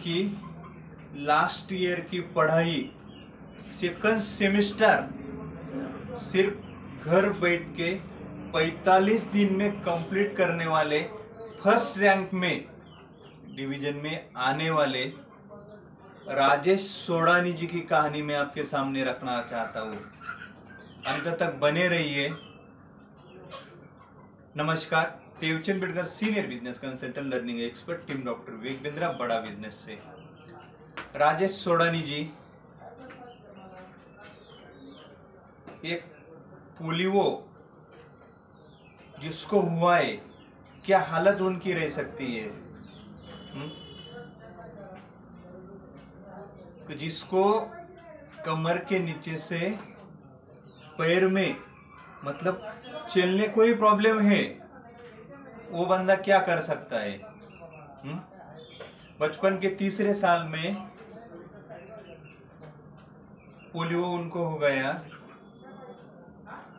की last year की पढ़ाई सेकंड सेमेस्टर सिर्फ घर बैठ के 45 दिन में कंप्लीट करने वाले फर्स्ट रैंक में डिवीजन में आने वाले राजेश सोडानी जी की कहानी मैं आपके सामने रखना चाहता हूँ। अंत तक बने रहिए। नमस्कार, Devchand Bidkar senior business consultant learning expert team doctor Vivek Bindra बड़ा बिजनेस से। राजेश सोडानी जी एक पोलियो जिसको हुआ है, क्या हालत उनकी रह सकती है। जिसको कमर के नीचे से पैर में मतलब चलने कोई प्रॉब्लम है, वो बंदा क्या कर सकता है। बचपन के तीसरे साल में पोलियो उनको हो गया,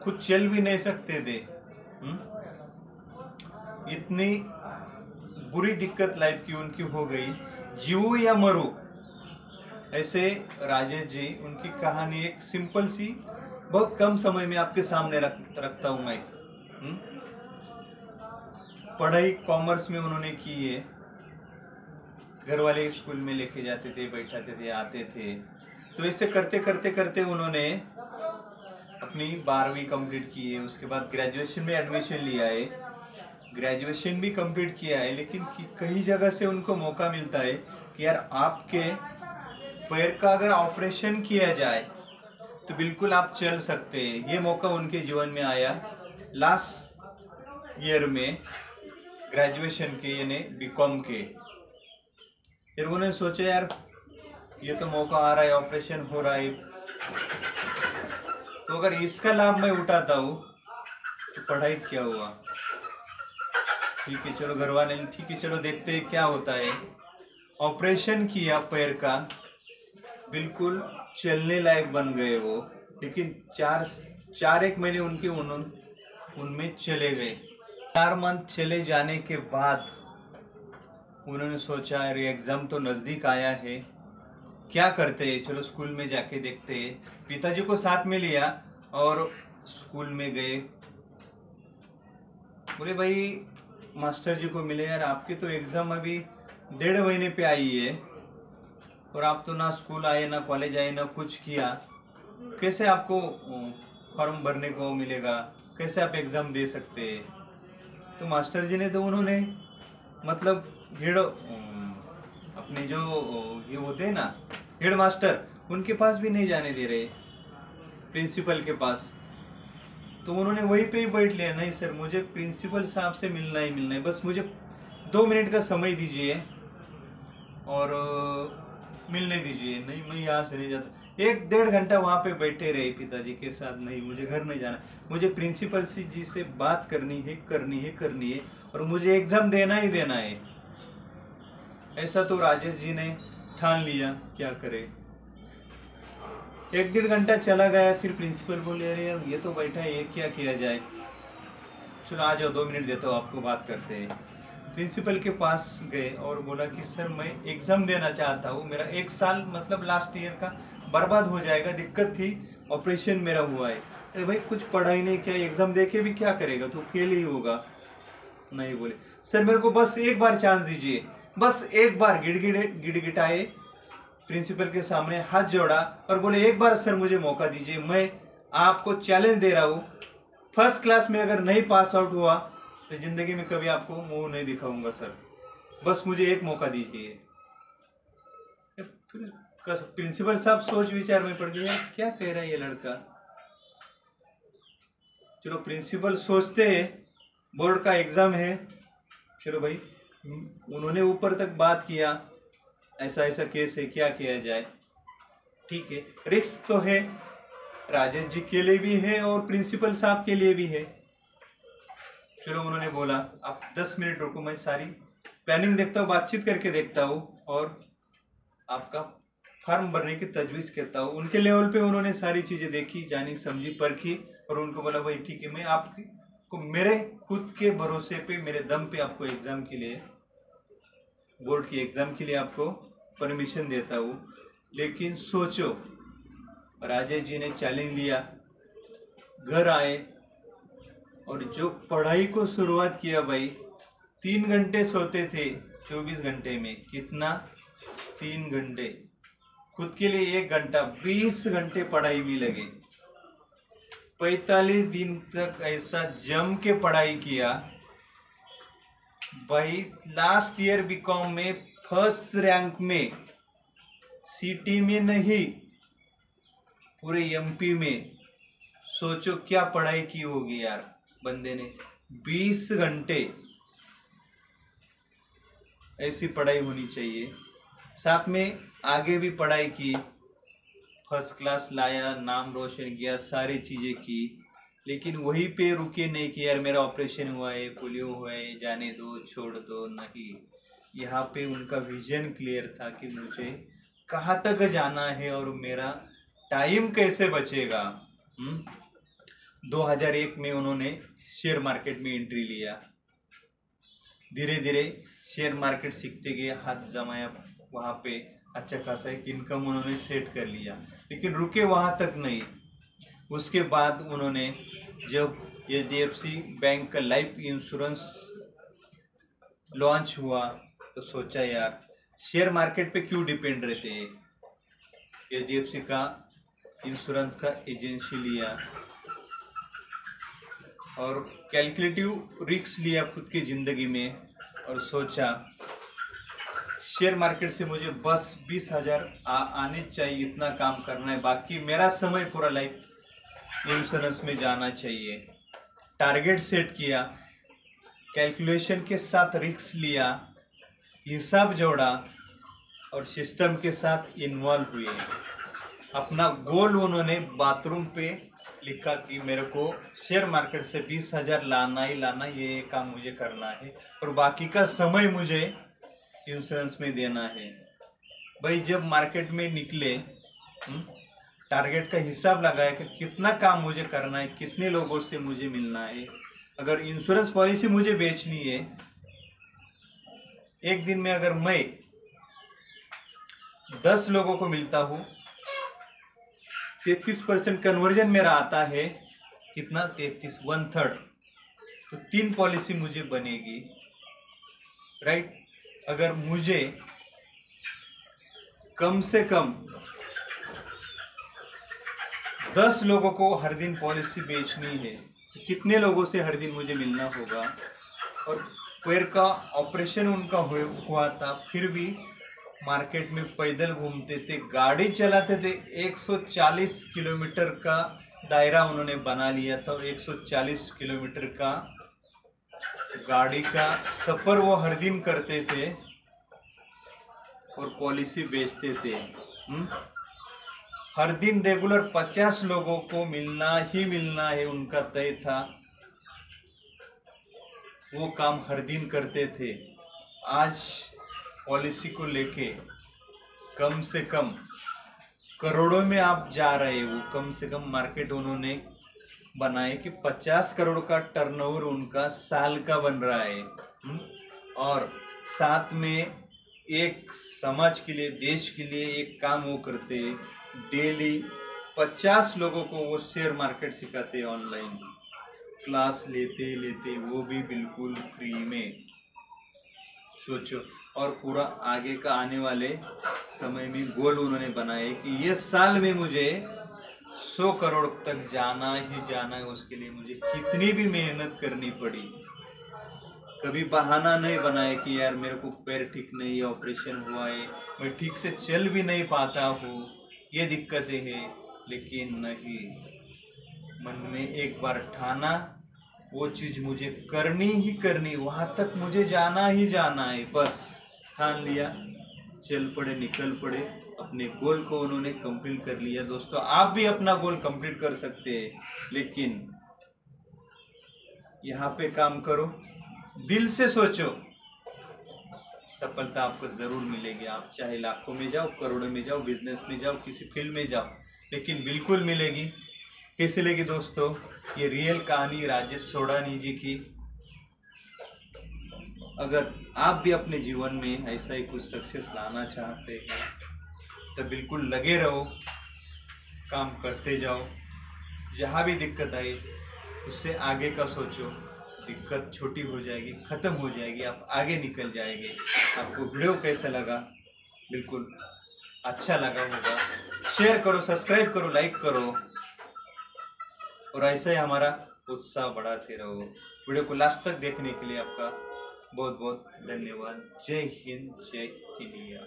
खुद चल भी नहीं सकते थे। इतनी बुरी दिक्कत लाइफ की उनकी हो गई, जीवो या मरो। ऐसे राजेश जी, उनकी कहानी एक सिंपल सी बहुत कम समय में आपके सामने रखता हूं मैं। पढ़ाई कॉमर्स में उन्होंने की है। घर वाले स्कूल में लेके जाते थे, बैठाते थे, आते थे। तो ऐसे करते करते करते उन्होंने अपनी 12वीं कंप्लीट की है। उसके बाद ग्रेजुएशन में एडमिशन लिया है, ग्रेजुएशन भी कंप्लीट किया है। लेकिन कई जगह से उनको मौका मिलता है कि यार आपके पैर का अगर ऑपरेशन किया जाए तो बिल्कुल आप चल सकते हैं। ये मौका उनके जीवन में आया लास्ट ईयर में ग्रेजुएशन के, यानी बीकॉम के। फिर उन्होंने सोचा यार ये तो मौका आ रहा है, ऑपरेशन हो रहा है, तो अगर इसका लाभ मैं उठाता हूँ तो पढ़ाई क्या हुआ। ठीक है चलो, घर वाले ठीक है चलो देखते हैं क्या होता है। ऑपरेशन किया पैर का, बिल्कुल चलने लायक बन गए वो। लेकिन चार एक महीने उनमें चले गए। 4 मंथ चले जाने के बाद उन्होंने सोचा यार एग्जाम तो नजदीक आया है, क्या करते हैं, चलो स्कूल में जाके देखते हैं। पिताजी को साथ में लिया और स्कूल में गए। बोले भाई मास्टर जी को मिले, यार आपकी तो एग्जाम अभी 1.5 महीने पे आई है और आप तो ना स्कूल आए, ना कॉलेज आए, ना कुछ किया, कैसे आपको फॉर्म भरने को मिलेगा, कैसे आप एग्जाम दे सकते हैं। तो मास्टर जी ने तो उन्होंने मतलब अपने जो ये होते हैं ना हेड मास्टर, उनके पास भी नहीं जाने दे रहे, प्रिंसिपल के पास। तो उन्होंने वहीं पे ही बैठ लिया, नहीं सर मुझे प्रिंसिपल साहब से मिलना ही मिलना है, बस मुझे 2 मिनट का समय दीजिए और मिलने दीजिए। नहीं मैं यहाँ से नहीं जाता। 1-1.5 घंटा वहाँ पे बैठे रहे पिताजी के साथ। नहीं मुझे घर नहीं जाना, मुझे प्रिंसिपल जी से बात करनी है और मुझे एग्जाम देना ही देना है। ऐसा तो राजेश जी ने ठान लिया, क्या करे। 1-1.5 घंटा चला गया, फिर प्रिंसिपल बोले अरे यार ये तो बैठा है, ये क्या किया जाए, चलो आ जाओ 2 मिनट देता हूँ आपको, बात करते हैं। प्रिंसिपल के पास गए और बोला कि सर मैं एग्जाम देना चाहता हूँ, मेरा 1 साल मतलब लास्ट ईयर का बर्बाद हो जाएगा, दिक्कत थी, ऑपरेशन मेरा हुआ है। अरे भाई कुछ पढ़ाई नहीं किया, एग्जाम दे के भी क्या करेगा, तो फेल ही होगा। नहीं बोले सर मेरे को बस एक बार चांस दीजिए, बस एक बार। गिड़गिड़ाए, प्रिंसिपल के सामने हाथ जोड़ा और बोले एक बार सर मुझे मौका दीजिए, मैं आपको चैलेंज दे रहा हूँ, फर्स्ट क्लास में अगर नहीं पास आउट हुआ तो जिंदगी में कभी आपको मुंह नहीं दिखाऊंगा सर, बस मुझे एक मौका दीजिए। प्रिंसिपल साहब सोच विचार में पड़ गए, क्या कह रहा है ये लड़का। चलो प्रिंसिपल सोचते हैं बोर्ड का एग्जाम है, चलो भाई उन्होंने ऊपर तक बात किया, ऐसा ऐसा केस है, क्या किया जाए। ठीक है, रिस्क तो है, राजेश जी के लिए भी है और प्रिंसिपल साहब के लिए भी है। चलो उन्होंने बोला आप 10 मिनट रुको, मैं सारी प्लानिंग देखता हूँ, बातचीत करके देखता हूँ और आपका फॉर्म भरने की तजवीज़ करता हूँ। उनके लेवल पे उन्होंने सारी चीज़ें देखी, जानी, समझी, परखी और उनको बोला भाई ठीक है, मैं आपको मेरे खुद के भरोसे पे, मेरे दम पे आपको एग्ज़ाम के लिए, बोर्ड की एग्ज़ाम के लिए आपको परमिशन देता हूँ, लेकिन सोचो राजेश जी ने चैलेंज लिया, घर आए और जो पढ़ाई को शुरुआत किया भाई, 3 घंटे सोते थे 24 घंटे में, कितना 3 घंटे, खुद के लिए 1 घंटा, 20 घंटे पढ़ाई में लगे, 45 दिन तक ऐसा जम के पढ़ाई किया भाई। लास्ट ईयर बीकॉम में फर्स्ट रैंक में, सिटी में नहीं पूरे एमपी में। सोचो क्या पढ़ाई की होगी यार बंदे ने, 20 घंटे। ऐसी पढ़ाई होनी चाहिए। साथ में आगे भी पढ़ाई की, फर्स्ट क्लास लाया, नाम रोशन किया, सारी चीजें की, लेकिन वहीं पे रुके नहीं कि यार मेरा ऑपरेशन हुआ है, पोलियो हुआ है, जाने दो, छोड़ दो, नहीं। यहाँ पे उनका विजन क्लियर था कि मुझे कहाँ तक जाना है और मेरा टाइम कैसे बचेगा। 2001 में उन्होंने शेयर मार्केट में एंट्री लिया, धीरे धीरे शेयर मार्केट सीखते गए, हाथ जमाया, वहाँ पे अच्छा खासा एक इनकम उन्होंने सेट कर लिया, लेकिन रुके वहाँ तक नहीं। उसके बाद उन्होंने जब HDFC बैंक का लाइफ इंश्योरेंस लॉन्च हुआ तो सोचा यार शेयर मार्केट पे क्यों डिपेंड रहते हैं। HDFC का इंश्योरेंस का एजेंसी लिया और कैलकुलेटिव रिस्क लिया खुद की ज़िंदगी में, और सोचा शेयर मार्केट से मुझे बस 20,000 आने चाहिए, इतना काम करना है, बाकी मेरा समय पूरा लाइफ इंश्योरेंस में जाना चाहिए। टारगेट सेट किया, कैलकुलेशन के साथ रिस्क लिया, हिसाब जोड़ा और सिस्टम के साथ इन्वॉल्व हुए। अपना गोल उन्होंने बाथरूम पे लिखा कि मेरे को शेयर मार्केट से 20,000 लाना ही लाना, ये काम मुझे करना है और बाकी का समय मुझे इंश्योरेंस में देना है। भाई जब मार्केट में निकले, टारगेट का हिसाब लगाया कि कितना काम मुझे करना है, कितने लोगों से मुझे मिलना है। अगर इंश्योरेंस पॉलिसी मुझे बेचनी है, एक दिन में अगर मैं 10 लोगों को मिलता हूँ, 33% कन्वर्जन मेरा आता है, कितना 33, 1/3, तो 3 पॉलिसी मुझे बनेगी, राइट। अगर मुझे कम से कम 10 लोगों को हर दिन पॉलिसी बेचनी है, तो कितने लोगों से हर दिन मुझे मिलना होगा। और पैर का ऑपरेशन उनका हुआ था, फिर भी मार्केट में पैदल घूमते थे, गाड़ी चलाते थे, 140 किलोमीटर का दायरा उन्होंने बना लिया था, और 140 किलोमीटर का गाड़ी का सफर वो हर दिन करते थे और पॉलिसी बेचते थे। हर दिन रेगुलर 50 लोगों को मिलना ही मिलना है, उनका तय था, वो काम हर दिन करते थे। आज पॉलिसी को लेके कम से कम करोड़ों में आप जा रहे हो। कम से कम मार्केट उन्होंने बनाए कि 50 करोड़ का टर्नओवर उनका साल का बन रहा है। और साथ में एक समाज के लिए, देश के लिए एक काम वो करते, डेली 50 लोगों को वो शेयर मार्केट सिखाते, ऑनलाइन क्लास लेते वो भी बिल्कुल फ्री में। सोचो, और पूरा आगे का आने वाले समय में गोल उन्होंने बनाए कि ये साल में मुझे 100 करोड़ तक जाना ही जाना है। उसके लिए मुझे कितनी भी मेहनत करनी पड़ी, कभी बहाना नहीं बनाया कि यार मेरे को पैर ठीक नहीं है, ऑपरेशन हुआ है, मैं ठीक से चल भी नहीं पाता हूँ, ये दिक्कतें हैं। लेकिन नहीं, मन में एक बार ठाना, वो चीज मुझे करनी ही करनी, वहां तक मुझे जाना ही जाना है, बस ठान लिया, चल पड़े, निकल पड़े, अपने गोल को उन्होंने कंप्लीट कर लिया। दोस्तों, आप भी अपना गोल कंप्लीट कर सकते हैं, लेकिन यहाँ पे काम करो, दिल से सोचो, सफलता आपको जरूर मिलेगी। आप चाहे लाखों में जाओ, करोड़ों में जाओ, बिजनेस में जाओ, किसी फील्ड में जाओ, लेकिन बिल्कुल मिलेगी। कैसे लगी दोस्तों ये रियल कहानी राजेश सोडानी जी की? अगर आप भी अपने जीवन में ऐसा ही कुछ सक्सेस लाना चाहते हैं तो बिल्कुल लगे रहो, काम करते जाओ। जहाँ भी दिक्कत आए उससे आगे का सोचो, दिक्कत छोटी हो जाएगी, ख़त्म हो जाएगी, आप आगे निकल जाएंगे। आपको वीडियो कैसा लगा? बिल्कुल अच्छा लगा होगा, शेयर करो, सब्सक्राइब करो, लाइक करो और ऐसे ही हमारा उत्साह बढ़ाते रहो। वीडियो को लास्ट तक देखने के लिए आपका बहुत बहुत धन्यवाद। जय हिंद, जय इंडिया।